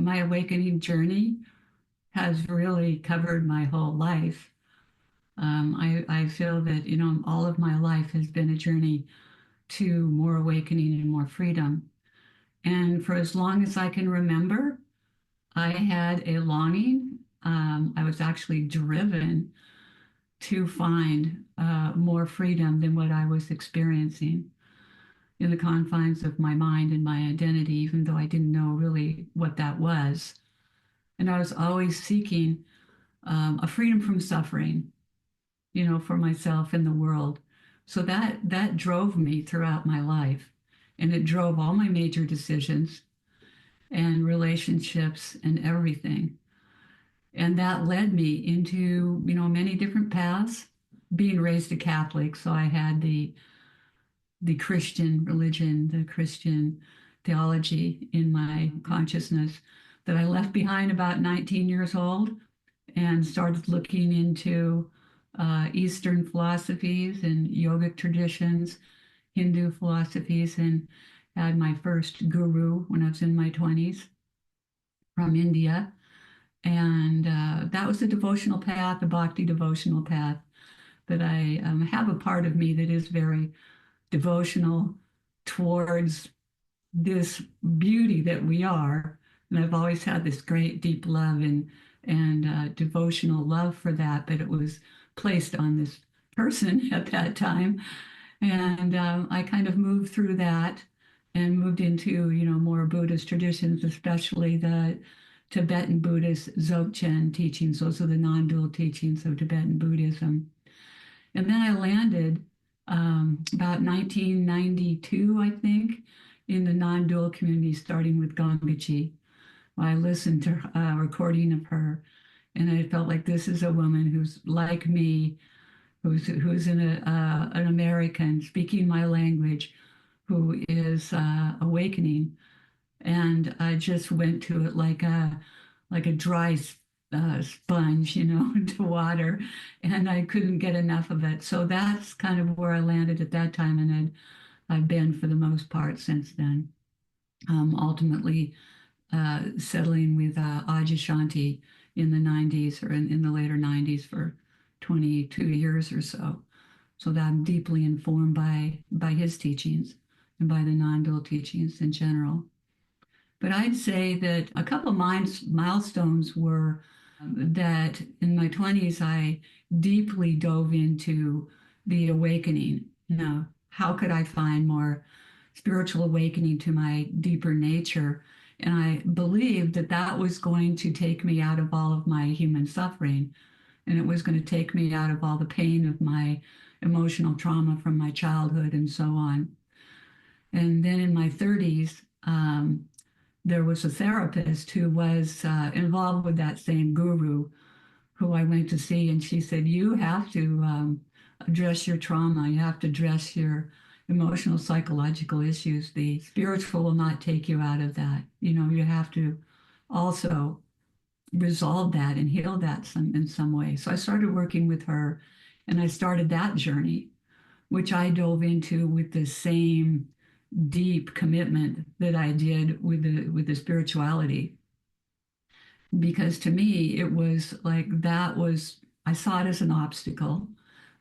My awakening journey has really covered my whole life. I feel that, all of my life has been a journey to more awakening and more freedom. And for as long as I can remember, I had a longing. I was actually driven to find more freedom than what I was experiencing in the confines of my mind and my identity, even though I didn't know really what that was. And I was always seeking a freedom from suffering, for myself and the world. So that drove me throughout my life, and it drove all my major decisions and relationships and everything. And that led me into, many different paths. Being raised a Catholic, so I had the Christian religion, the Christian theology in my consciousness that I left behind about 19 years old and started looking into Eastern philosophies and yogic traditions, Hindu philosophies, and had my first guru when I was in my 20s from India. And that was a devotional path, a bhakti devotional path that I have a part of me that is very devotional towards this beauty that we are. And I've always had this great deep love and devotional love for that, but it was placed on this person at that time. And I kind of moved through that and moved into, more Buddhist traditions, especially the Tibetan Buddhist Dzogchen teachings. Those are the non-dual teachings of Tibetan Buddhism. And then I landed about 1992, I think, in the non-dual community, starting with Gangaji. I listened to a recording of her, and I felt like this is a woman who's like me, who's an American speaking my language, who is awakening. And I just went to it like a dry sponge, into water, and I couldn't get enough of it. So that's kind of where I landed at that time, and I've been for the most part since then. Ultimately, settling with Adyashanti in the 90s or in the later 90s for 22 years or so. So that I'm deeply informed by his teachings and by the non-dual teachings in general. But I'd say that a couple milestones were that in my 20s, I deeply dove into the awakening. How could I find more spiritual awakening to my deeper nature? And I believed that that was going to take me out of all of my human suffering. And it was going to take me out of all the pain of my emotional trauma from my childhood and so on. And then in my 30s, there was a therapist who was involved with that same guru who I went to see, and she said, "You have to address your trauma. You have to address your emotional, psychological issues. The spiritual will not take you out of that. You have to also resolve that and heal that in some way." So I started working with her, and I started that journey, which I dove into with the same deep commitment that I did with the spirituality. Because to me, it was like I saw it as an obstacle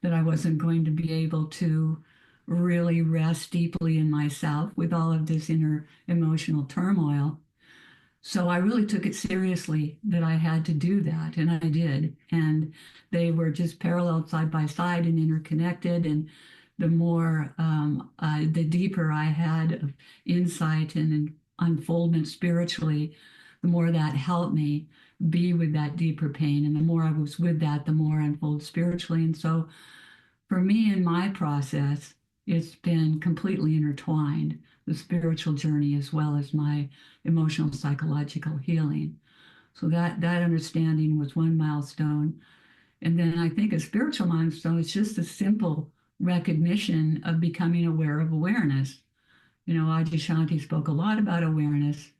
that I wasn't going to be able to really rest deeply in myself with all of this inner emotional turmoil. So I really took it seriously that I had to do that, and I did. And they were just paralleled side by side and interconnected. And the deeper I had of insight and unfoldment spiritually, the more that helped me be with that deeper pain. And the more I was with that, the more I unfold spiritually. And so for me in my process, it's been completely intertwined, the spiritual journey as well as my emotional psychological healing. So that understanding was one milestone. And then I think a spiritual milestone is just a simple recognition of becoming aware of awareness. Adyashanti spoke a lot about awareness,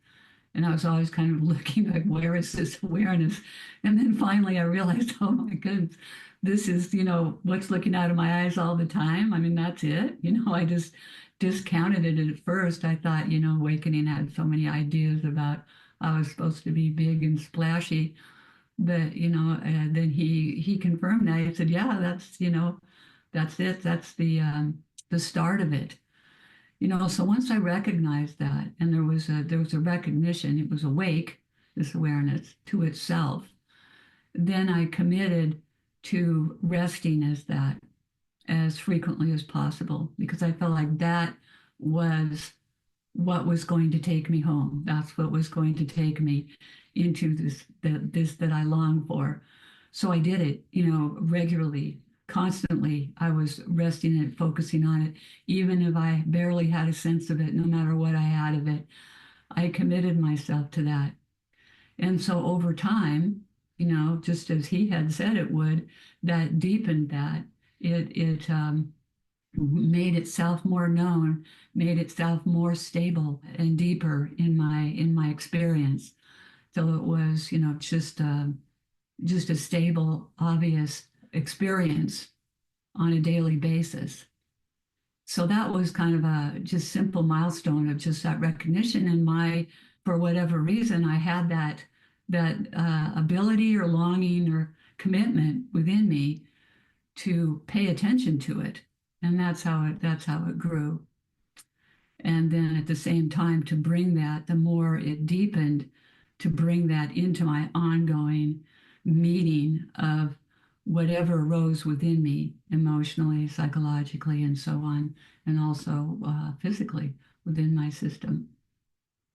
and I was always kind of looking like, where is this awareness? And then finally I realized, oh my goodness, this is, what's looking out of my eyes all the time. I mean, that's it. I just discounted it at first. I thought, awakening had so many ideas about I was supposed to be big and splashy. But, then he confirmed that. He said, yeah, that's it. That's the start of it. So once I recognized that, and there was a recognition, it was awake, this awareness to itself, then I committed to resting as that as frequently as possible because I felt like that was what was going to take me home. That's what was going to take me into this that I long for. So I did it, regularly, constantly. I was resting in it, focusing on it, even if I barely had a sense of it, no matter what I had of it. I committed myself to that. And so over time, just as he had said it would, that deepened that. It made itself more known, made itself more stable and deeper in my experience. So it was, just a stable, obvious experience on a daily basis. So that was kind of a just simple milestone of just that recognition. And for whatever reason, I had that ability or longing or commitment within me to pay attention to it, and that's how it grew. And then at the same time, to bring that, the more it deepened, to bring that into my ongoing meeting of whatever arose within me emotionally, psychologically, and so on, and also physically within my system.